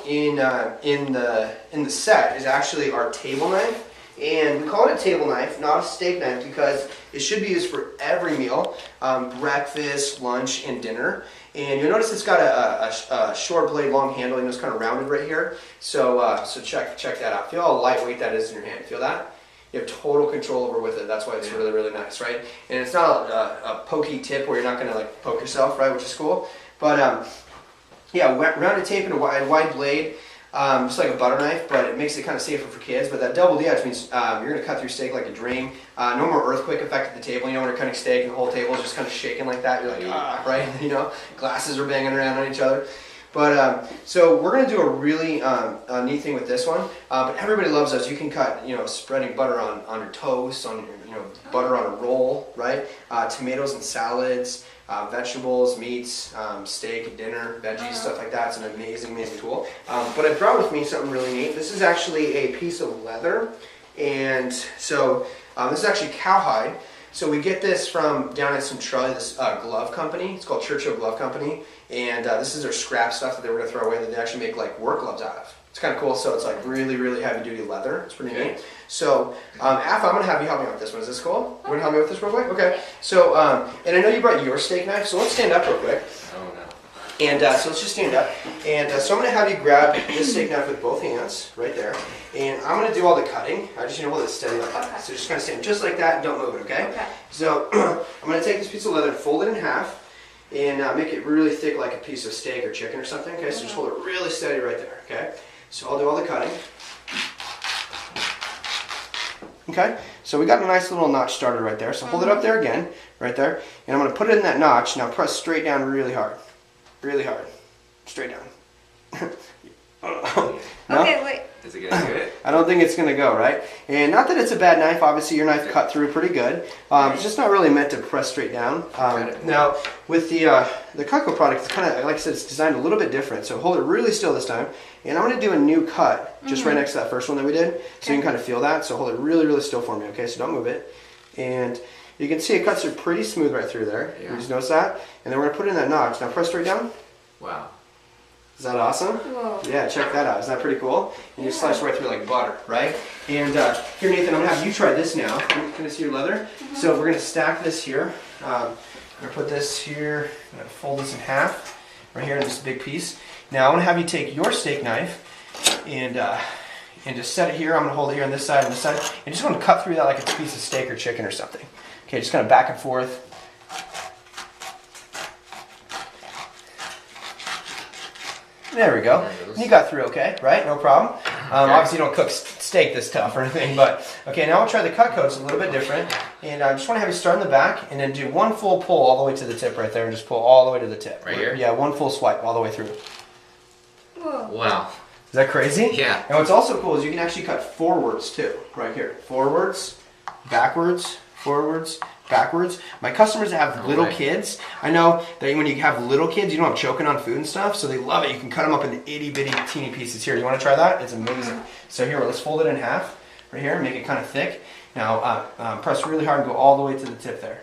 in the set is actually our table knife. And we call it a table knife, not a steak knife, because it should be used for every meal, breakfast, lunch, and dinner. And you'll notice it's got a short blade, long handle, and it's kind of rounded right here. So check that out. Feel how lightweight that is in your hand. Feel that? You have total control over with it. That's why it's really, really nice, right? And it's not a pokey tip where you're not going to like poke yourself, right? Which is cool. But yeah, rounded tip and a wide blade. Just like a butter knife, but it makes it kind of safer for kids. But that doubled edge means you're going to cut through steak like a dream. No more earthquake effect at the table. You know, when you're cutting steak and the whole table is just kind of shaking like that, you're like, right? You know, glasses are banging around on each other. But so we're going to do a really neat thing with this one. But everybody loves those. You can cut, you know, spreading butter on your toast, on your, you know, butter on a roll, right? Tomatoes and salads. Vegetables, meats, steak, dinner, veggies, stuff like that. It's an amazing, amazing tool. But I brought with me something really neat. This is actually a piece of leather. And so this is actually cowhide. So we get this from down at Centralia, this glove company. It's called Churchill Glove Company. And this is their scrap stuff that they were going to throw away that they actually make like work gloves out of. It's kind of cool. So it's like really, really heavy duty leather. It's pretty neat. So, Af, I'm going to have you help me out with this one. Is this cool? You want to help me with this real quick? Okay. So, and I know you brought your steak knife, so let's stand up real quick. Oh, no. And so let's just stand up. And so I'm going to have you grab this steak knife with both hands, right there. And I'm going to do all the cutting. I just need to hold it steady like that. So just kind of stand just like that and don't move it, okay? Okay. So, I'm going to take this piece of leather and fold it in half. And make it really thick like a piece of steak or chicken or something, okay? So just hold it really steady right there, okay? So I'll do all the cutting. Okay, so we got a nice little notch started right there. So hold it up there again, right there. And I'm going to put it in that notch. Now press straight down really hard. Really hard. Straight down. No? Okay, wait. Is it going to do it? I don't think it's going to go, right? And not that it's a bad knife. Obviously, your knife cut through pretty good. It's just not really meant to press straight down. Now, with the Cutco product, it's kind of, like I said, it's designed a little bit different. So hold it really still this time. And I'm going to do a new cut just right next to that first one that we did. So you can kind of feel that. So hold it really, really still for me, okay? So don't move it. And you can see it cuts through pretty smooth right through there. Yeah. You just notice that? And then we're going to put it in that notch. Now press straight down. Wow. Is that awesome? Whoa. Yeah, check that out. Isn't that pretty cool? And you slice right through like butter, right? And here, Nathan, I'm going to have you try this now. Can I see your leather? So we're going to stack this here. I'm going to put this here. I'm going to fold this in half right here in this big piece. Now I want to have you take your steak knife and just set it here. I'm going to hold it here on this side and this side. And just want to cut through that like it's a piece of steak or chicken or something. Okay, just kind of back and forth. There we go. You got through okay, right? No problem. Obviously you don't cook steak this tough or anything, but okay, now we'll try the Cutco. It's a little bit different. And I just want to have you start in the back and then do one full pull all the way to the tip right there and just pull all the way to the tip. Right here? Yeah, one full swipe all the way through. Whoa. Wow. Is that crazy? Yeah. And what's also cool is you can actually cut forwards too, right here. Forwards, backwards, forwards, backwards. My customers that have little kids, I know that when you have little kids, you know I'm choking on food and stuff, so they love it. You can cut them up into itty bitty teeny pieces. Here, you want to try that? It's amazing. So here, let's fold it in half right here, make it kind of thick. Now press really hard and go all the way to the tip there.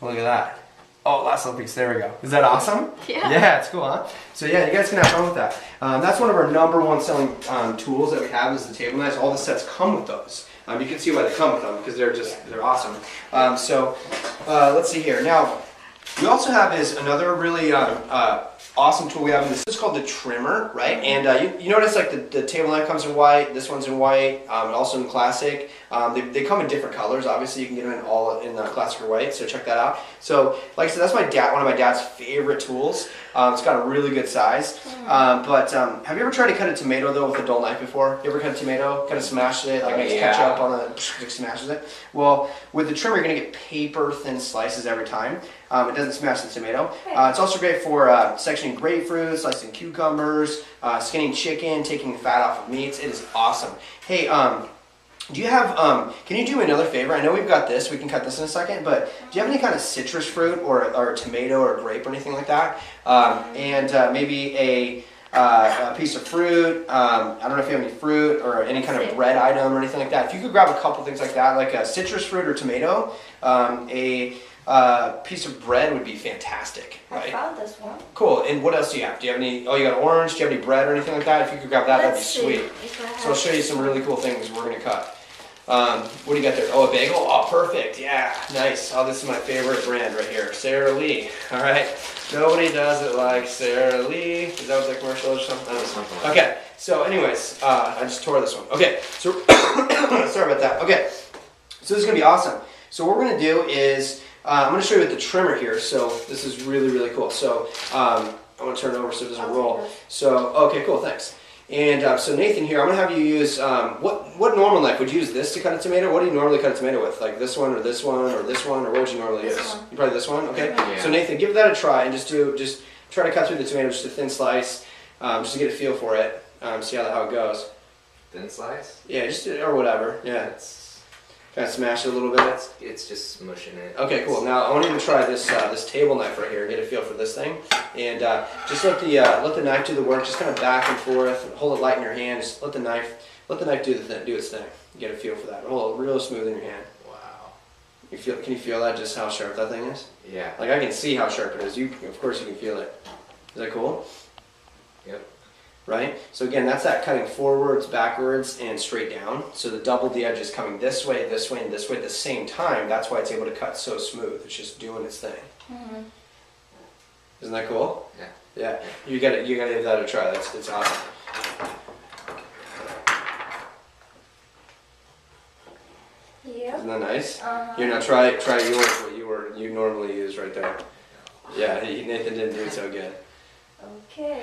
Look at that. Oh, last little piece. There we go. Is that awesome? Yeah. Yeah, it's cool, huh? So yeah, you guys can have fun with that. That's one of our #1 selling tools that we have is the table knives. All the sets come with those. You can see why they come with them because they're awesome. So let's see here. Now, we also have is another really awesome tool we have. This is called the trimmer, right? And you notice like the table knife comes in white. This one's in white, also in classic. They come in different colors. Obviously, you can get them in all in classic or white. So check that out. So like I said, that's one of my dad's favorite tools. It's got a really good size. But have you ever tried to cut a tomato though with a dull knife before? You ever cut a tomato? Kind of smashed it, like makes ketchup on the smashes it. Well, with the trimmer, you're gonna get paper thin slices every time. It doesn't smash the tomato. It's also great for sectioning grapefruit, slicing cucumbers, skinning chicken, taking the fat off of meats. It is awesome. Hey, do you have, can you do me another favor? I know we've got this, we can cut this in a second, but do you have any kind of citrus fruit or a tomato or a grape or anything like that? And maybe a piece of fruit, I don't know if you have any fruit or any kind of bread item or anything like that. If you could grab a couple things like that, like a citrus fruit or tomato, piece of bread would be fantastic, right? I found this one. Cool. And what else do you have? Do you have any? Oh, you got orange. Do you have any bread or anything like that? If you could grab that, that'd be sweet. So I'll show you some really cool things we're gonna cut. What do you got there? Oh, a bagel. Oh, perfect. Yeah, nice. Oh, this is my favorite brand right here, Sara Lee. All right. Nobody does it like Sara Lee. Is that what the commercial is or something? Okay. So, anyways, I just tore this one. Okay. So, sorry about that. Okay. So this is gonna be awesome. So what we're gonna do is I'm gonna show you with the trimmer here. So this is really, really cool. So I'm gonna turn it over so it doesn't roll. So okay, cool. Thanks. And so Nathan here, I'm gonna have you use what normal knife would you use? This to cut a tomato? What do you normally cut a tomato with? Like this one or this one or this one, or what would you normally use? You probably this one. Okay. Yeah. So Nathan, give that a try and just try to cut through the tomato just a thin slice, just to get a feel for it. See how it goes. Thin slice? Yeah, just or whatever. Yeah. Kind of smash it a little bit. It's just smushing it. Okay, cool. Now I want you to try this this table knife right here. Get a feel for this thing, and just let the knife do the work. Just kind of back and forth. And hold it light in your hand. Just let the knife do its thing. Get a feel for that. Hold it real smooth in your hand. Wow. Can you feel that? Just how sharp that thing is? Yeah. Like I can see how sharp it is. Of course you can feel it. Is that cool? Yep. Right? So again, that's that cutting forwards, backwards, and straight down. So the doubled the edge is coming this way, and this way at the same time. That's why it's able to cut so smooth. It's just doing its thing. Mm-hmm. Isn't that cool? Yeah. Yeah. You gotta give that a try. It's awesome. Yeah. Isn't that nice? Here, now try yours. What you normally use right there. Yeah. Nathan didn't do it so good. Okay.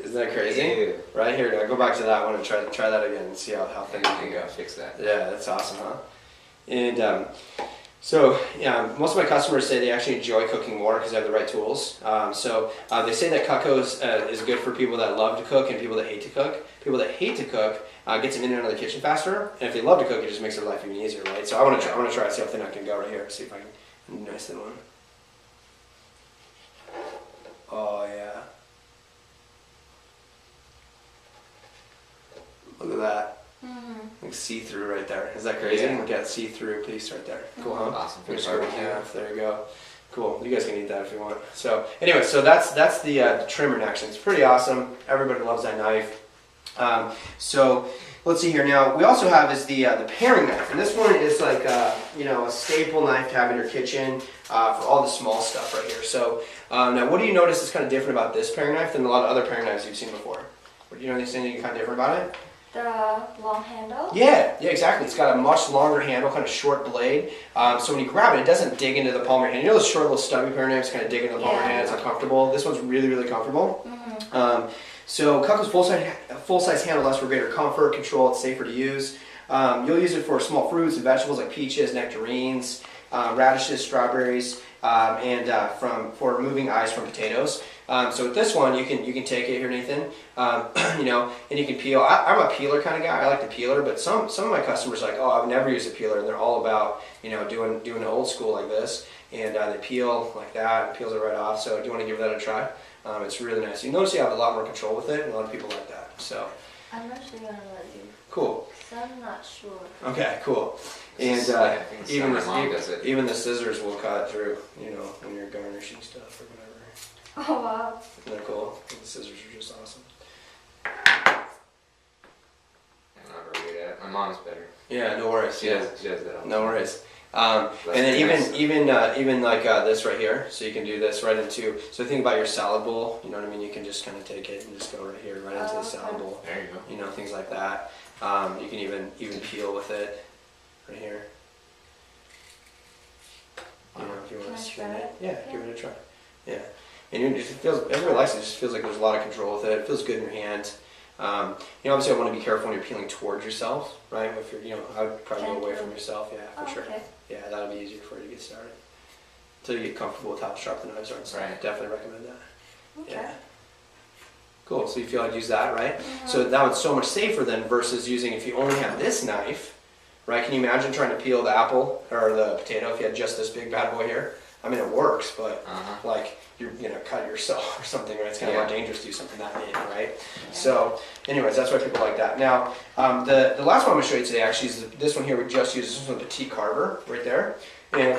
Isn't that crazy? Ew. Right here, now go back to that one and try that again and see how thin you can go. Fix that. Yeah, that's awesome, huh? And so, yeah, most of my customers say they actually enjoy cooking more because they have the right tools. They say that Cutco is good for people that love to cook and people that hate to cook. People that hate to cook gets them in and out of the kitchen faster, and if they love to cook, it just makes their life even easier, right? So I want to try to see how thin I can go right here. See if I can nice thin one. Oh yeah. Look at that. Like see-through right there. Is that crazy? Yeah. Look at that see-through piece right there. Cool, huh? Awesome. Finish it in half. There you go. Cool. You guys can eat that if you want. So anyway, so that's the trimmer in action. It's pretty awesome. Everybody loves that knife. So let's see here. Now we also have is the paring knife, and this one is like a staple knife to have in your kitchen for all the small stuff right here. So now, what do you notice is kind of different about this paring knife than a lot of other paring knives you've seen before? Do you know anything kind of different about it? The long handle? Yeah, exactly. It's got a much longer handle, kind of short blade. So when you grab it, it doesn't dig into the palm of your hand. You know those short little stubby paring knives kind of dig into the palm of your hand. It's uncomfortable. This one's really, really comfortable. So Cutco's full-size handle allows for greater comfort, control. It's safer to use. You'll use it for small fruits and vegetables like peaches, nectarines, radishes, strawberries, and for removing eyes from potatoes. So with this one, you can take it here, Nathan, and you can peel. I'm a peeler kind of guy. I like the peeler, but some of my customers are like, oh, I've never used a peeler, and they're all about doing an old school like this, and they peel like that. It peels it right off. So do you want to give that a try? It's really nice. You notice you have a lot more control with it, and a lot of people like that. So I'm actually gonna let you. Cool. Because I'm not sure. Okay, cool. And even the scissors will cut through, when you're garnishing stuff or whatever. Oh wow. Isn't that cool? The scissors are just awesome. I'm not very good at it. My mom's better. Yeah, no worries. She does that all the No time. worries. And then even like this right here, so you can do this right into. So think about your salad bowl. You know what I mean? You can just kind of take it and just go right here, right into the salad bowl. There you go. Things like that. You can even peel with it, right here. If you want to spin it. Yeah, give it a try. Yeah. And everybody likes it. It just feels like there's a lot of control with it. It feels good in your hand. Obviously I want to be careful when you're peeling towards yourself, right? If you're, I would probably go away from yourself, yeah, for sure. Okay. Yeah, that'll be easier for you to get started. Until you get comfortable with how sharp the knives are and stuff. Right. Definitely recommend that. Okay. Yeah. Cool, so you feel like use that, right? So that one's so much safer than versus using, if you only have this knife, right? Can you imagine trying to peel the apple or the potato if you had just this big bad boy here? I mean, it works, but you're gonna cut yourself or something, right? It's kind of Yeah. more dangerous to do something that big, right? So, anyways, that's why people like that. Now, the last one I'm gonna show you today actually is this one here. We just used this one's a petite carver right there, and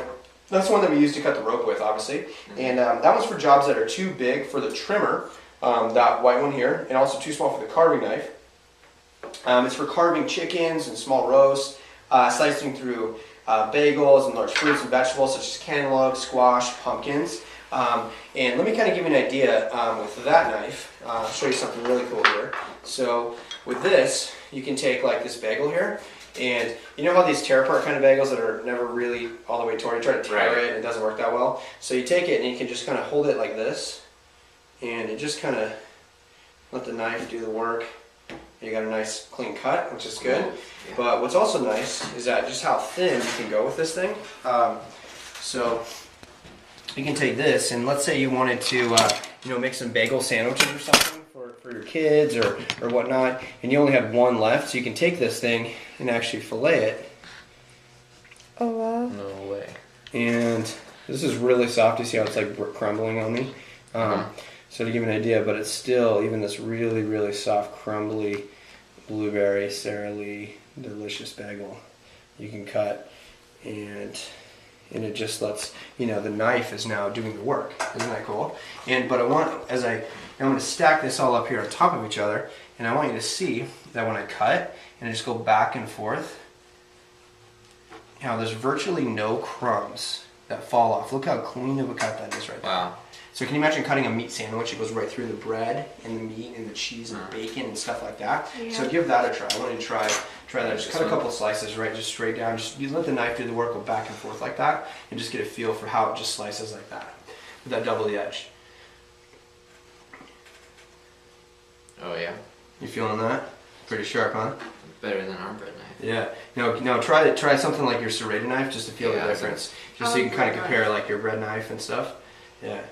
that's the one that we use to cut the rope with, obviously. And that one's for jobs that are too big for the trimmer, that white one here, and also too small for the carving knife. It's for carving chickens and small roasts, slicing through bagels and large fruits and vegetables such as cantaloupe, squash, pumpkins. And let me kind of give you an idea with that knife. I'll show you something really cool here. So with this, you can take like this bagel here, and you know how these tear apart kind of bagels that are never really all the way torn, you try to tear it and it doesn't work that well. So you take it and you can just kind of hold it like this, and it just kind of let the knife do the work. You got a nice clean cut, which is good. Yeah. But what's also nice is that just how thin you can go with this thing. So you can take this, and let's say you wanted to, make some bagel sandwiches or something for your kids or whatnot, and you only had one left, so you can take this thing and actually fillet it. Oh wow. No way. And this is really soft. You see how it's like crumbling on me? So to give you an idea, but it's still even this really, really soft, crumbly, blueberry, Sara Lee, delicious bagel you can cut, and it just lets, the knife is now doing the work. Isn't that cool? But I'm going to stack this all up here on top of each other, and I want you to see that when I cut, and I just go back and forth, there's virtually no crumbs that fall off. Look how clean of a cut that is right there. Wow. So can you imagine cutting a meat sandwich? It goes right through the bread and the meat and the cheese and the bacon and stuff like that. Yeah. So give that a try. I want you to try that. Just This cut a one? couple slices, right, just straight down. Just you let the knife do the work, go back and forth like that, and just get a feel for how it just slices like that, with that double the edge. Oh yeah. You feeling that? Pretty sharp, huh? Better than our bread knife. Yeah. No. Try something like your serrated knife just to feel Yeah, the that's difference, just so you can kind of compare like your bread knife and stuff. Yeah.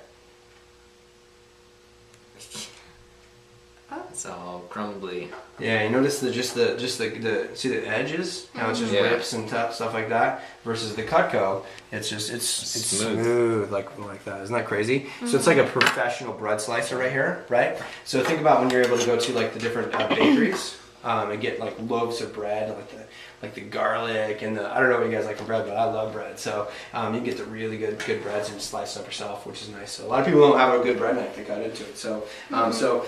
It's all crumbly. Yeah, you notice the see the edges, how it just Yeah. rips and stuff like that, versus the Cutco, it's smooth like that. Isn't that crazy? So it's like a professional bread slicer right here, right? So think about when you're able to go to like the different bakeries and get like loaves of bread, like the garlic and I don't know what you guys like for bread, but I love bread. So you can get the really good breads and just slice it up yourself, which is nice. So a lot of people don't have a good bread knife to cut into it. So so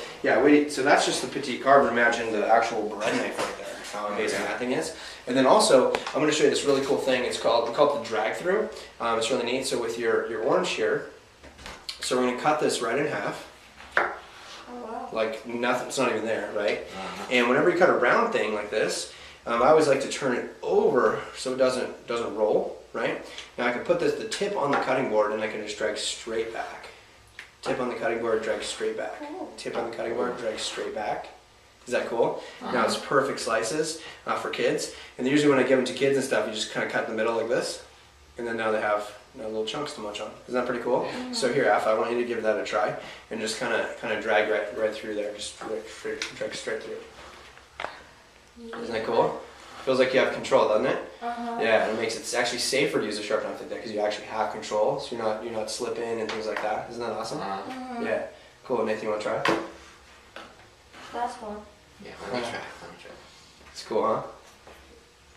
that's just the petite carver. Imagine the actual bread knife right there. How amazing that thing is. And then also I'm going to show you this really cool thing. We call it the drag through. It's really neat. So with your orange here, so we're going to cut this right in half. Oh wow. Like nothing, it's not even there, right? And whenever you cut a round thing like this, I always like to turn it over so it doesn't roll, right? Now I can put the tip on the cutting board, and I can just drag straight back. Tip on the cutting board, drag straight back. Tip on the cutting board, drag straight back. Is that cool? Now it's perfect slices for kids. And usually when I give them to kids and stuff, you just kind of cut in the middle like this, and then now they have little chunks to munch on. Isn't that pretty cool? Yeah. So here, Af, I want you to give that a try, and just kind of drag right through there, just drag straight through. Isn't that cool? Feels like you have control, doesn't it? Yeah, and it's actually safer to use a sharp knife like that because you actually have control, so you're not slipping and things like that. Isn't that awesome? Yeah. Cool. Nathan, you want to try? That's fun. Yeah, let me try. It's cool,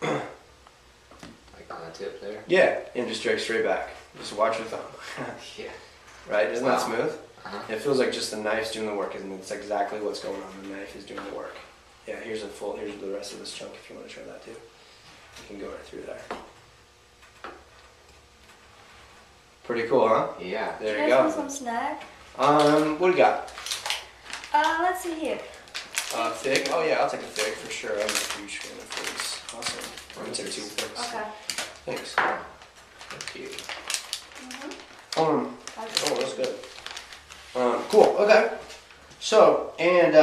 huh? Like on the tip there. Yeah, and just drag straight back. Just watch your thumb. Yeah. Right? Isn't that Wow. smooth? Uh-huh. It feels like just the knife's doing the work, and it's exactly what's going on. The knife is doing the work. Yeah, here's the rest of this chunk if you want to try that too. You can go right through there. Pretty cool, huh? Yeah. There Can you I have go. some snack? What do you got? Let's see here. Fig? Oh yeah, I'll take a fig for sure. I'm a huge fan of figs. Awesome. I'm gonna take 2 figs. Okay. Thanks. Thank you. Oh, that's good. Cool. Okay. So, and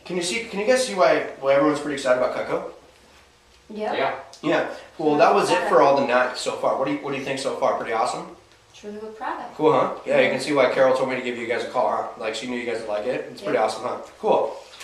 can you guys see why everyone's pretty excited about Cutco? Yeah. Yeah. Yeah. Well, that was it for all the knives so far. What do you think so far? Pretty awesome. It's really good product. Cool, huh? Yeah, you can see why Carol told me to give you guys a call, huh? Like she knew you guys would like it. It's pretty awesome, huh? Cool.